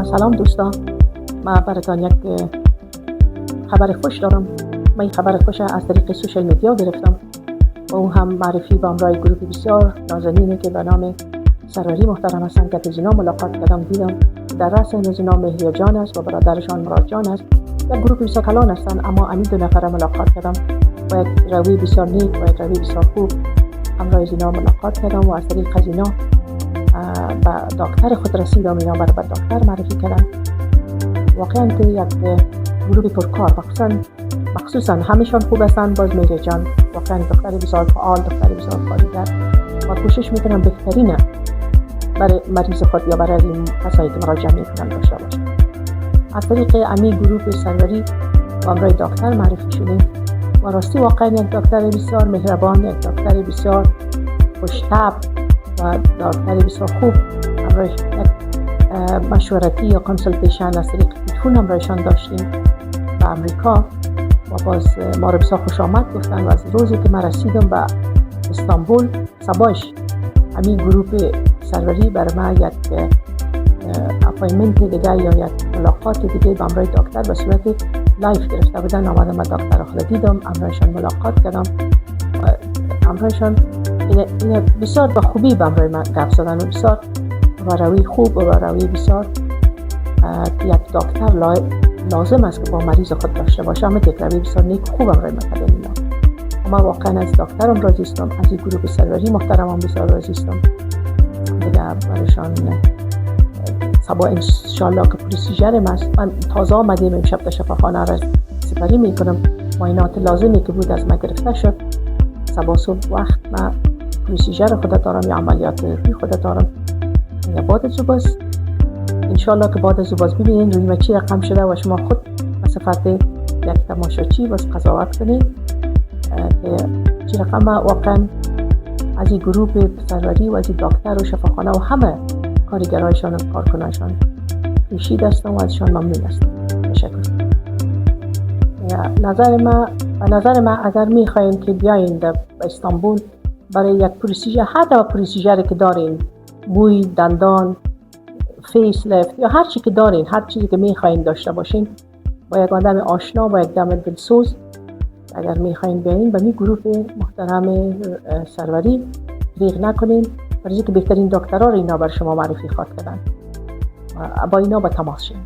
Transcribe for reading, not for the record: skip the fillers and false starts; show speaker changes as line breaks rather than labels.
سلام دوستان، من براتان یک خبر خوش دارم. من این خبر خوش از طریق سوشل میدیا گرفتم و او هم معرفی با همراه گروه بسیار نازنینه که به نام سروری محترم هستند که از اینا ملاقات کردم. دیدم در رأس اینا مهریه جان است و برادرشان مراد جان است. یک گروه بسیار کلان هستند، اما همین دو نفر ملاقات کردم و یک روی بسیار نیک و یک روی بسیار خوب همراه اینا ملاقات کردم و از طریق از اینا به دکتر خود رسیدم. اینا برای دکتر معرفی کردم. واقعا که یک گروه پرکار، مخصوصا همیشان خوب هستند. باز مهریه جان واقعا دکتر بسیار فعال، دکتر بسیار کارگر و کوشش میکنم بهترین برای مریض خود یا برای کسایی که مراجعه میکنن داشته باشن. از طریق امی گروه سروری و همراه دکتر معرفی شدیم و راستی واقعا یک دکتر بسیار مهربان، یک دکتر بسیار خوش‌طبع و دکتر بسیار خوب. همراه یک مشورتی یا کانسلتیشن از طریق تلفن همراهشان داشتیم به امریکا و باز ما رو بسیار خوش آمد گفتن و از روزی که من رسیدم به استانبول صباش همین گروه سروری برای من یک اپایمنت دیگه یا یک ملاقات دیگه با همراه دکتر به صورت لایف گرفته بودن. آمدم و دکتر خود دیدم، همراهشان ملاقات کردم و همراهشان این بسیار با خوبی با همراه من گپ زدن و بسیار با روی خوب و با روی بسیار یک دکتر لازم است که با مریض خود داشته باشه. اما یک روی بسیار نیک خوب همراه من کردن اینا. اما واقعا از دکترم راضی هستم، از این گروه سروری محترمم بسیار راضی هستم. دیگه برایشان صبا انشالله که پروسیجرم است. من تازه آمدیم امشب در شفاخانه را سپری میکنم. معاینات لازمی که بود از من گرفته شد. صبا صبح وقت من پروسیجر خود دارم یا عملیات روی خود دارم. یا بعد از باز انشالله که بعد از باز ببینین روی من چی رقم شده و شما خود به صفت یک تماشاچی باز قضاوت کنید که چی رقم. واقعا از این گروه سروری و از این دکتر و شفاخانه و همه کارگرایشان و کارکنایشان خوشید هستم و ازشان ممنون هستم. تشکر. نظر من اگر میخواین که بیاین به استانبول برای یک پروسیجر، حتی پروسیجری که دارین، موی، دندان، فیس لفت یا هر چی که دارین، هر چیزی که میخواین داشته باشین، با یک آدم آشنا و یک آدم دلسوز اگر میخواین بیاین به می گروه محترم سروری دریغ نکنین، برای که بهترین دکترها رو اینا بر شما معرفی خواهد کردن و با اینا به تماس شین.